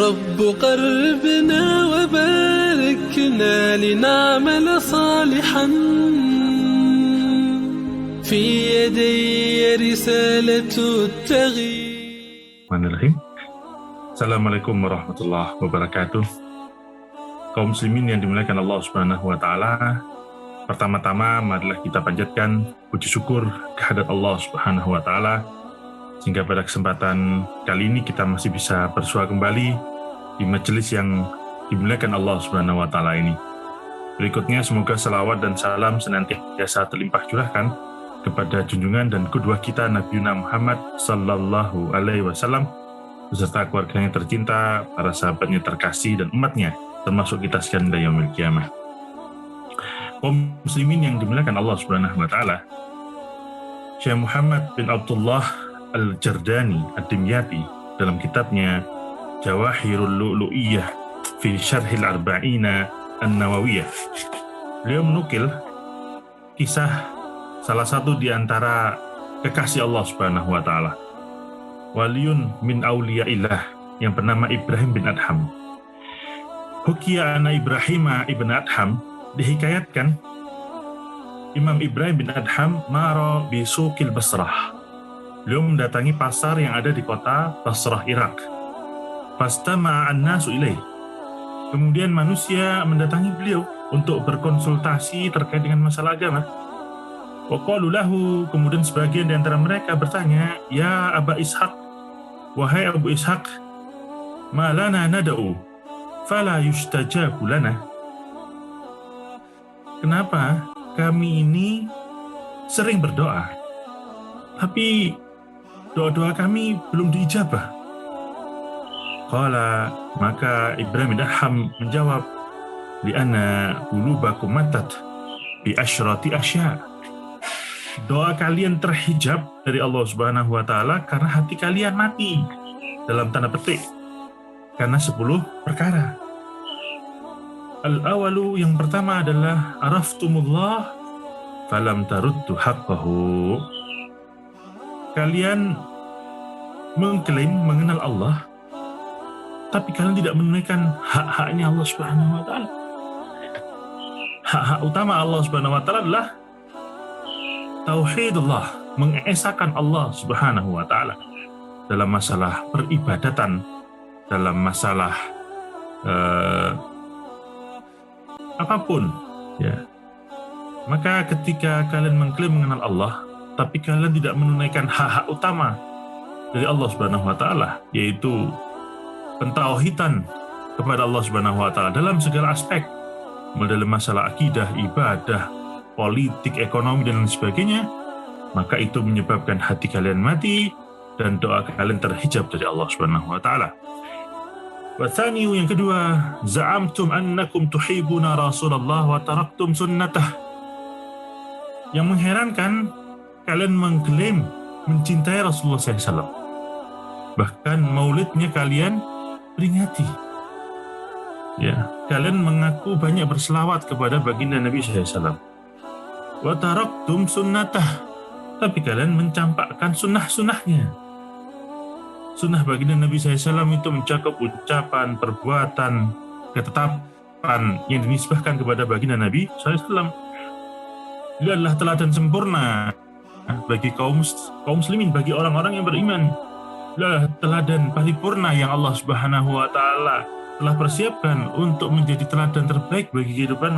رب قربنا وباركنا لنعمل صالحا في يدي رسالة التغيير. Assalamualaikum warahmatullahi wabarakatuh. Kaum muslimin yang dimuliakan Allah Subhanahu wa taala, pertama-tama marilah kita panjatkan puji syukur kehadirat Allah Subhanahu wa taala sehingga pada kesempatan kali ini kita masih bisa bersua kembali di majelis yang dimuliakan Allah Subhanahu wa taala ini. Berikutnya semoga salawat dan salam senantiasa terlimpah curahkan kepada junjungan dan qudwah kita Nabi Muhammad sallallahu alaihi wasallam beserta keluarganya tercinta, para sahabatnya terkasih dan umatnya, termasuk kita sekalian ila yaumil qiyamah. Kaum muslimin yang dimuliakan Allah Subhanahu wa taala, Syekh Muhammad bin Abdullah Al-Jardani Ad-Dimyati dalam kitabnya Jawahirul Lu'lu'iyah fi Syarhil Arba'ina An-Nawawiyah, beliau menukil kisah salah satu di antara kekasih Allah Subhanahu wa taala, waliyun min awliyaillah yang bernama Ibrahim bin Adham. Hukiya anna Ibrahim ibn Adham, dihikayatkan Imam Ibrahim bin Adham mara bi suqil Basrah. Beliau mendatangi pasar yang ada di kota Basrah, Irak. Fastama'a an-nasu ilaih. Kemudian manusia mendatangi beliau untuk berkonsultasi terkait dengan masalah agama. Wa qalu lahu, kemudian sebagian di antara mereka bertanya, "Ya Aba Ishaq, wahai Abu Ishaq, ma lana nad'u fala yustajabu lana." Kenapa kami ini sering berdoa, tapi doa-doa kami belum diijabah? Qala, maka Ibrahim bin Adham menjawab, "Li'anna qulubakum matat bi asyrati asya." Doa kalian terhijab dari Allah Subhanahu wa taala karena hati kalian mati, dalam tanda petik, karena 10 perkara. Al-awalu, yang pertama adalah araftumullah falam taruddu haqqahu. Kalian mengklaim mengenal Allah, tapi kalian tidak menunaikan hak-haknya Allah Subhanahu wa taala. Hak-hak utama Allah Subhanahu wa taala adalah tauhidullah, mengesahkan Allah Subhanahu wa taala dalam masalah peribadatan, dalam masalah apapun, ya. Maka ketika kalian mengklaim mengenal Allah, tapi kalian tidak menunaikan hak-hak utama dari Allah Subhanahu wa taala, yaitu pentauhidan kepada Allah Subhanahu wa taala dalam segala aspek, mulai dari masalah akidah, ibadah, politik, ekonomi, dan lain sebagainya, maka itu menyebabkan hati kalian mati dan doa kalian terhijab dari Allah Subhanahu wa taala. Wa tsaniyu, yang kedua, za'amtum annakum tuhibuna Rasulullah wa taraktum sunnatah. Yang mengherankan, kalian mengklaim mencintai Rasulullah SAW, bahkan maulidnya kalian peringati. Ya, kalian mengaku banyak berselawat kepada baginda Nabi SAW. Wa taraktum sunnatah, tapi kalian mencampakkan sunnah-sunnahnya. Sunnah baginda Nabi SAW itu mencakup ucapan, perbuatan, ketetapan yang dinisbahkan kepada baginda Nabi SAW. Dia adalah teladan sempurna bagi kaum muslimin, bagi orang-orang yang beriman. Dia adalah teladan paripurna yang Allah Subhanahu wa taala telah persiapkan untuk menjadi teladan terbaik bagi kehidupan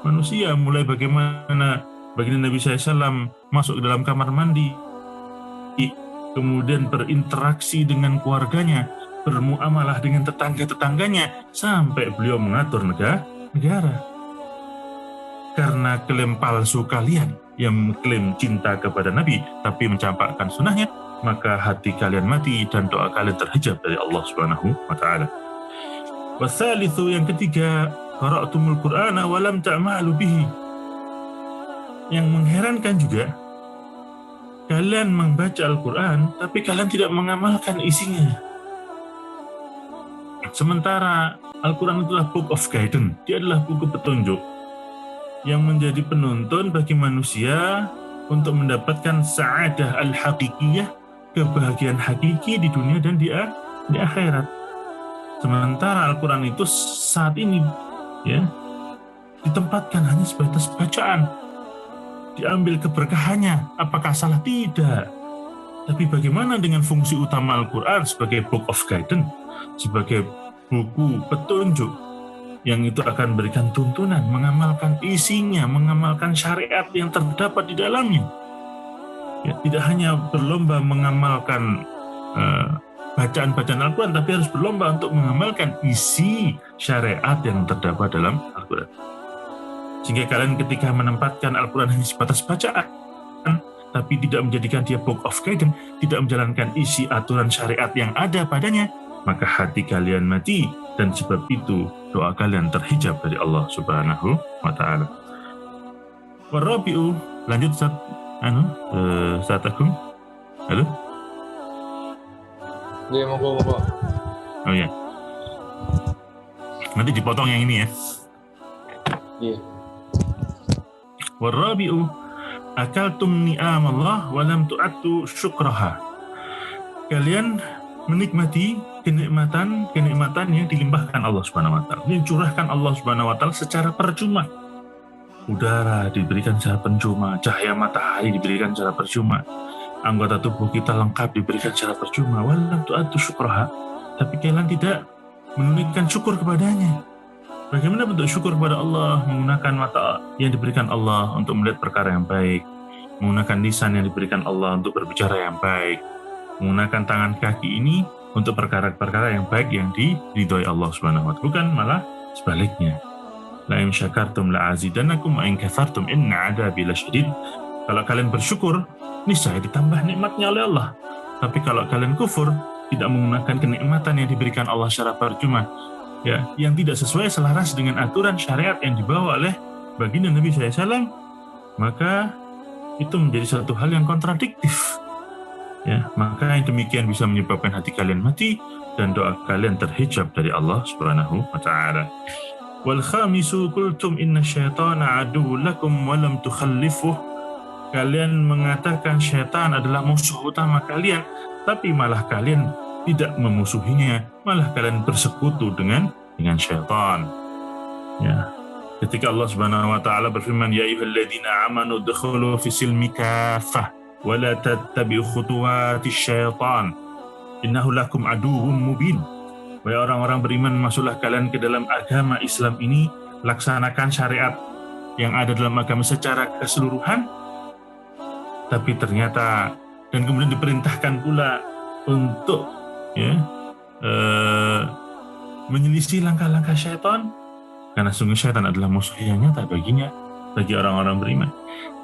manusia, mulai bagaimana baginda Nabi SAW masuk ke dalam kamar mandi, kemudian berinteraksi dengan keluarganya, bermuamalah dengan tetangga-tetangganya, sampai beliau mengatur negara. Karena klaim palsu kalian yang mengklaim cinta kepada Nabi tapi mencampakkan sunnahnya, maka hati kalian mati dan doa kalian terhijab dari Allah Subhanahu wa taala. Wasalitsu, yang ketiga, qara'tumul Qur'ana wa lam ta'malu bihi. Yang mengherankan juga, kalian membaca Al-Quran tapi kalian tidak mengamalkan isinya. Sementara Al-Quran itulah book of guidance, dia adalah buku petunjuk yang menjadi penuntun bagi manusia untuk mendapatkan sa'adah al-haqiqiyah, kebahagiaan hakiki di dunia dan di akhirat. Sementara Al-Quran itu saat ini ya ditempatkan hanya sebatas bacaan, diambil keberkahannya. Apakah salah? Tidak. Tapi bagaimana dengan fungsi utama Al-Quran sebagai book of guidance, sebagai buku petunjuk yang itu akan berikan tuntunan, mengamalkan isinya, mengamalkan syariat yang terdapat di dalamnya. Ya, tidak hanya berlomba mengamalkan bacaan-bacaan Al-Quran, tapi harus berlomba untuk mengamalkan isi syariat yang terdapat dalam Al-Quran. Sehingga kalian ketika menempatkan Al-Quran hanya sebatas bacaan, tapi tidak menjadikan dia book of guidance, tidak menjalankan isi aturan syariat yang ada padanya, maka hati kalian mati, dan sebab itu doa kalian terhijab dari Allah Subhanahu wa Ta'ala. Warabi'u, lanjut Ustaz Agung. Halo? Iya, monggo. Oh ya. Nanti dipotong yang ini ya. Iya. Warabi'u, akaltum ni'am Allah walam tu'attu syukraha. Kalian menikmati kenikmatan yang dilimpahkan Allah Subhanahu wa Ta'ala, yang curahkan Allah Subhanahu wa Ta'ala secara percuma. Udara diberikan secara percuma, cahaya matahari diberikan secara percuma, anggota tubuh kita lengkap diberikan secara percuma. Walam tu'attu syukraha, tapi kalian tidak menunaikan syukur kepadanya. Bagaimana bentuk syukur kepada Allah? Menggunakan mata yang diberikan Allah untuk melihat perkara yang baik, menggunakan lisan yang diberikan Allah untuk berbicara yang baik, menggunakan tangan kaki ini untuk perkara-perkara yang baik yang diridhoi Allah Subhanahu wa Ta'ala. Bukan malah sebaliknya. La in syakartum la azidannakum wa in kafartum inna 'adzabi lasyadid. Kalau kalian bersyukur, niscaya ditambah nikmatnya oleh Allah. Tapi kalau kalian kufur, tidak menggunakan kenikmatan yang diberikan Allah secara percuma, ya, yang tidak sesuai selaras dengan aturan syariat yang dibawa oleh baginda Nabi SAW, maka itu menjadi suatu hal yang kontradiktif. Ya, maka yang demikian bisa menyebabkan hati kalian mati dan doa kalian terhijab dari Allah Subhanahu wa Ta'ala. Wal khamisu qultum inna syaitana aduwwun lakum wa lam tukhallifuh. Kalian mengatakan syaitan adalah musuh utama kalian, tapi malah kalian tidak memusuhinya, malah kalian bersekutu dengan syaitan. Ya. Ketika Allah Subhanahu wa Ta'ala berfirman, ya ayyuhalladzina amanu udkhulu fi silmi kaffah wa la tattabi'u khutuwatis syaitan innahu lakum aduwwum mubin. Wahai orang-orang beriman, masuklah kalian ke dalam agama Islam ini, laksanakan syariat yang ada dalam agama secara keseluruhan, tapi ternyata dan kemudian diperintahkan pula untuk menyelisih langkah-langkah syaitan, karena sungguh syaitan adalah musuh yang nyata bagi orang-orang beriman.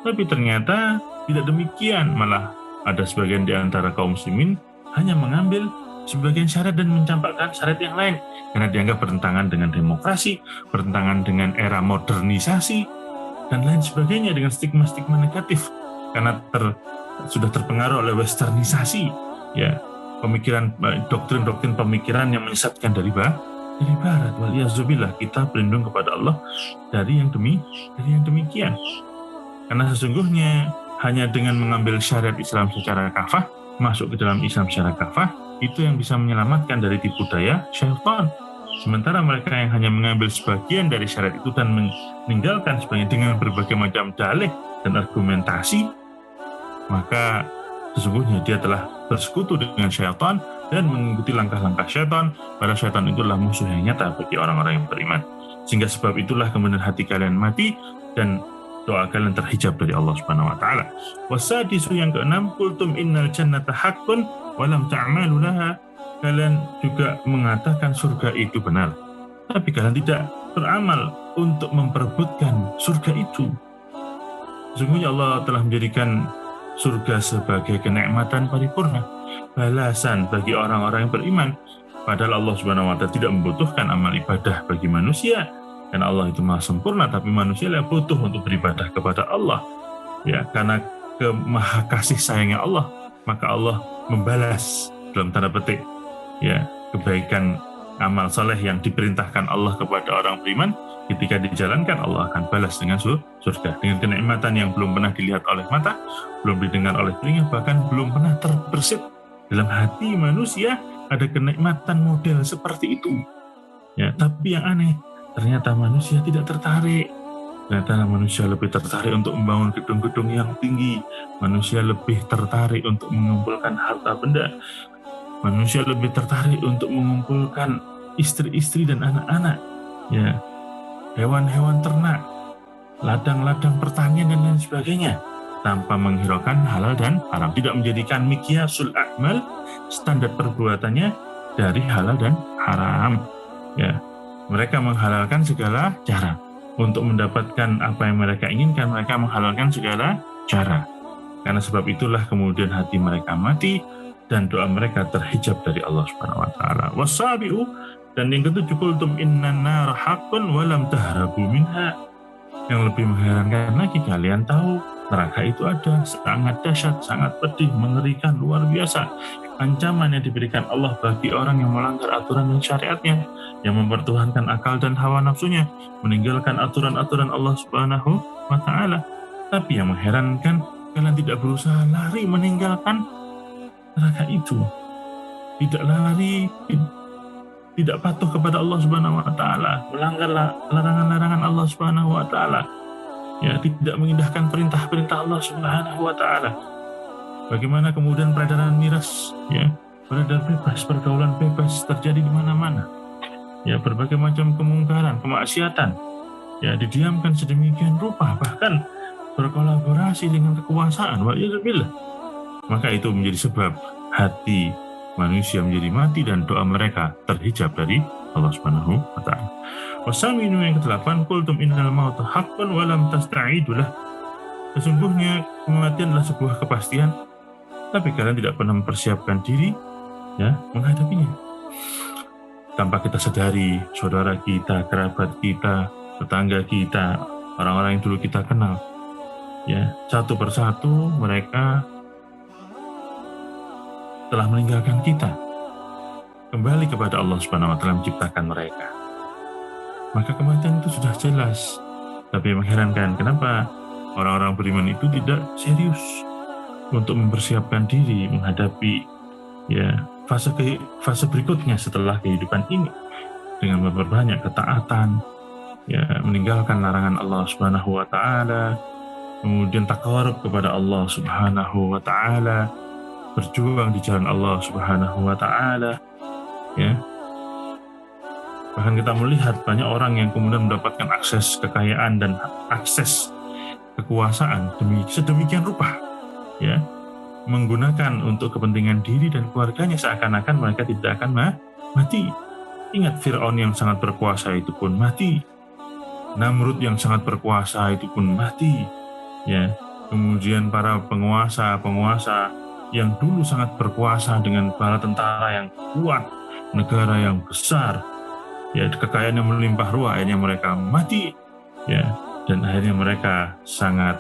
Tapi ternyata tidak demikian, malah ada sebagian di antara kaum muslimin hanya mengambil sebagian syariat dan mencampakkan syariat yang lain, karena dianggap bertentangan dengan demokrasi, bertentangan dengan era modernisasi, dan lain sebagainya, dengan stigma-stigma negatif, karena sudah terpengaruh oleh westernisasi, ya, pemikiran, doktrin-doktrin pemikiran yang menyesatkan dari barat. Waliyazubillah, kita berlindung kepada Allah dari yang demikian. Karena sesungguhnya hanya dengan mengambil syariat Islam secara kafah, masuk ke dalam Islam secara kafah, itu yang bisa menyelamatkan dari tipu daya syaitan. Sementara mereka yang hanya mengambil sebagian dari syariat itu dan meninggalkan sebagian dengan berbagai macam dalih dan argumentasi, maka sesungguhnya dia telah bersekutu dengan syaitan dan mengikuti langkah-langkah syaitan, padahal syaitan itulah musuh yang nyata bagi orang-orang yang beriman. Sehingga sebab itulah kemudian hati kalian mati dan doa kalian terhijab dari Allah Subhanahu wa Ta'ala. Wasadisu, yang keenam, qultum innal jannata haqqun wa lam ta'malu laha. Kalian juga mengatakan surga itu benar, tapi kalian tidak beramal untuk memperebutkan surga itu. Sesungguhnya Allah telah menjadikan surga sebagai kenikmatan paripurna, balasan bagi orang-orang yang beriman. Padahal Allah Subhanahu wa Ta'ala tidak membutuhkan amal ibadah bagi manusia, karena Allah itu maha sempurna, tapi manusia yang butuh untuk beribadah kepada Allah. Ya, karena maha kasih sayangnya Allah, maka Allah membalas dalam tanda petik, ya, kebaikan amal soleh yang diperintahkan Allah kepada orang beriman. Ketika dijalankan, Allah akan balas dengan surga, dengan kenikmatan yang belum pernah dilihat oleh mata, belum didengar oleh telinga, bahkan belum pernah terbersit dalam hati manusia, ada kenikmatan model seperti itu. Ya, tapi yang aneh, ternyata manusia tidak tertarik. Ternyata manusia lebih tertarik untuk membangun gedung-gedung yang tinggi. Manusia lebih tertarik untuk mengumpulkan harta benda. Manusia lebih tertarik untuk mengumpulkan istri-istri dan anak-anak. Ya, hewan-hewan ternak, ladang-ladang pertanian dan lain sebagainya, tanpa menghiraukan halal dan haram. Tidak menjadikan miqyasul a'mal, standar perbuatannya dari halal dan haram. Ya, mereka menghalalkan segala cara untuk mendapatkan apa yang mereka inginkan. Mereka menghalalkan segala cara. Karena sebab itulah kemudian hati mereka mati dan doa mereka terhijab dari Allah Subhanahu wa taala. Wasabi'u, dan yang ketujuh, qultum innan nar haqqun wa lam tahrabu minha. Yang lebih mengherankan lagi, kalian tahu neraka itu ada, sangat dahsyat, sangat pedih, mengerikan, luar biasa. Ancaman yang diberikan Allah bagi orang yang melanggar aturan dan syariatnya, yang mempertuhankan akal dan hawa nafsunya, meninggalkan aturan-aturan Allah Subhanahu wa taala. Tapi yang mengherankan, kalian tidak berusaha lari meninggalkan neraka itu. Tidak lari, tidak patuh kepada Allah Subhanahu wa taala, melanggar larangan-larangan Allah Subhanahu wa taala. Ya, tidak mengindahkan perintah-perintah Allah Subhanahu wa taala. Bagaimana kemudian peredaran miras, ya, beredar bebas, pergaulan bebas terjadi di mana-mana. Ya, berbagai macam kemungkaran, kemaksiatan, ya, didiamkan sedemikian rupa, bahkan berkolaborasi dengan kekuasaan. Wa'iyadzubillah. Maka itu menjadi sebab hati manusia menjadi mati dan doa mereka terhijab dari Allah Subhanahu wa taala. Wasaminu, yang ke-8, qultum innal mauta haqqun wa lam tasta'idulah. Sesungguhnya kematian adalah sebuah kepastian, tapi kalian tidak pernah mempersiapkan diri, ya, menghadapinya. Tanpa kita sadari, saudara kita, kerabat kita, tetangga kita, orang-orang yang dulu kita kenal, ya, satu persatu mereka telah meninggalkan kita, kembali kepada Allah Subhanahu wa taala menciptakan mereka. Maka kematian itu sudah jelas. Tapi mengherankan, kenapa orang-orang beriman itu tidak serius untuk mempersiapkan diri menghadapi, ya, fase berikutnya setelah kehidupan ini, dengan memperbanyak ketaatan, ya, meninggalkan larangan Allah Subhanahu wa taala, kemudian taqarrub kepada Allah Subhanahu wa taala, berjuang di jalan Allah Subhanahu wa taala, ya. Bahkan kita melihat banyak orang yang kemudian mendapatkan akses kekayaan dan akses kekuasaan sedemikian rupa, ya, menggunakan untuk kepentingan diri dan keluarganya, seakan-akan mereka tidak akan mati. Ingat, Fir'aun yang sangat berkuasa itu pun mati. Namrud yang sangat berkuasa itu pun mati, ya. Kemudian para penguasa yang dulu sangat berkuasa dengan bala tentara yang kuat, negara yang besar, ya, kekayaan yang melimpah ruah, akhirnya mereka mati, ya, dan akhirnya mereka sangat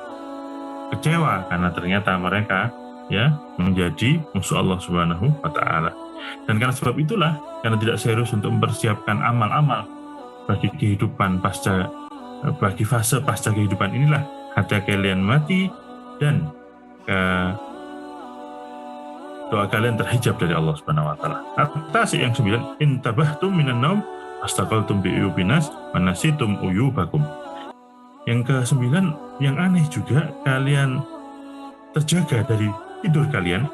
kecewa karena ternyata mereka, ya, menjadi musuh Allah Subhanahu wa taala. Dan karena sebab itulah, karena tidak serius untuk mempersiapkan amal-amal bagi kehidupan bagi fase pasca kehidupan inilah, hati kalian mati dan doa kalian terhijab dari Allah Subhanahu wa taala. Atas yang 9, intabahtum minan naum astaqaltum bi uyubinas wa nasitum uyubakum. Yang ke-9, yang aneh juga, kalian terjaga dari tidur kalian,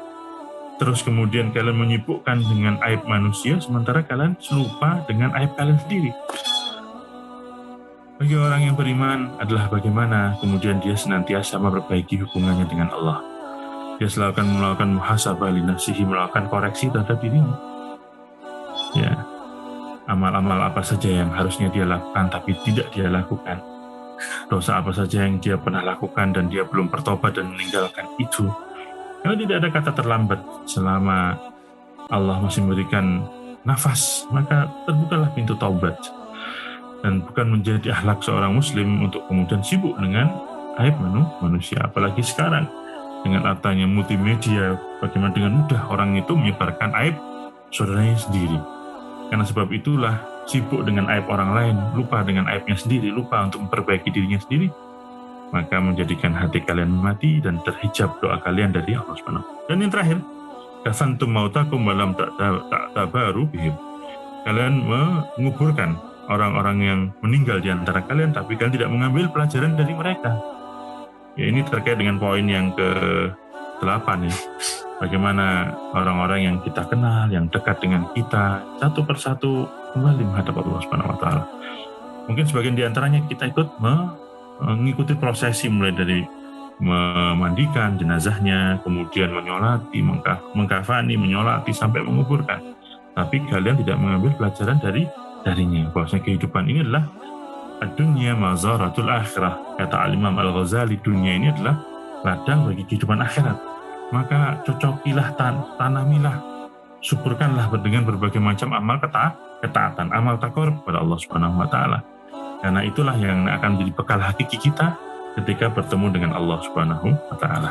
terus kemudian kalian menyibukkan dengan aib manusia, sementara kalian lupa dengan aib kalian sendiri. Bagi orang yang beriman adalah bagaimana kemudian dia senantiasa memperbaiki hubungannya dengan Allah. Dia selalu akan melakukan muhasabah li nafsihi, melakukan koreksi terhadap dirinya. Ya, amal-amal apa saja yang harusnya dia lakukan tapi tidak dia lakukan. Dosa apa saja yang dia pernah lakukan dan dia belum bertobat dan meninggalkan itu. Karena tidak ada kata terlambat selama Allah masih memberikan nafas, maka terbukalah pintu taubat. Dan bukan menjadi akhlak seorang muslim untuk kemudian sibuk dengan aib manusia. Apalagi sekarang dengan adanya multimedia, bagaimana dengan mudah orang itu menyebarkan aib saudaranya sendiri. Karena sebab itulah, sibuk dengan aib orang lain, lupa dengan aibnya sendiri, lupa untuk memperbaiki dirinya sendiri, maka menjadikan hati kalian mati dan terhijab doa kalian dari Allah Subhanahu. Dan yang terakhir, kafantum mautakum wa lam ta'tabaru bihim. Kalian menguburkan orang-orang yang meninggal di antara kalian, tapi kalian tidak mengambil pelajaran dari mereka. Ya, ini terkait dengan poin yang ke-8 ya. Bagaimana orang-orang yang kita kenal, yang dekat dengan kita, satu persatu kembali menghadap Allah Subhanahu wa taala. Mungkin sebagian di antaranya kita ikut mengikuti prosesi, mulai dari memandikan jenazahnya, kemudian menyolati, mengkafani, menyolati sampai menguburkan. Tapi kalian tidak mengambil pelajaran darinya. Bahwasanya kehidupan ini adalah dunia mazaratul akhirah. Kata Al-Imam Al-Ghazali, dunia ini adalah ladang bagi kehidupan akhirat. Maka cocokilah, tanamilah, suburkanlah dengan berbagai macam amal ketaatan, amal taqarrub kepada Allah Subhanahu wa taala. Karena itulah yang akan menjadi bekal hakiki kita ketika bertemu dengan Allah Subhanahu wa taala.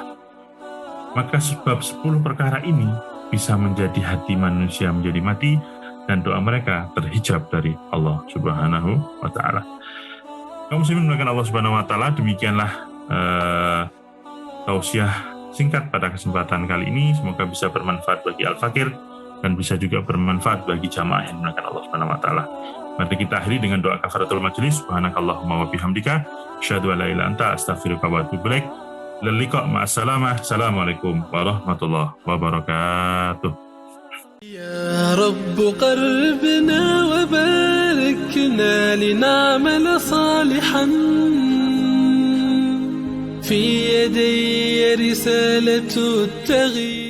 Maka sebab 10 perkara ini bisa menjadi hati manusia menjadi mati dan doa mereka terhijab dari Allah Subhanahu wa taala. Kaum muslimin melakukan Allah Subhanahu wa taala, demikianlah tausiah singkat pada kesempatan kali ini. Semoga bisa bermanfaat bagi Al-Fakir dan bisa juga bermanfaat bagi jamaah yang melakukan Allah Subhanahu wa taala. Mari kita akhiri dengan doa kafaratul majlis. Subhanakallahumma wa bihamdika asyhadu an la ilaha illa anta astaghfiruka wa atubu ilaik. Ilal liqa' ma'assalamah. Assalamualaikum warahmatullahi wabarakatuh. يا رب قربنا وباركنا لنعمل صالحا في يدي رسالة التغيير.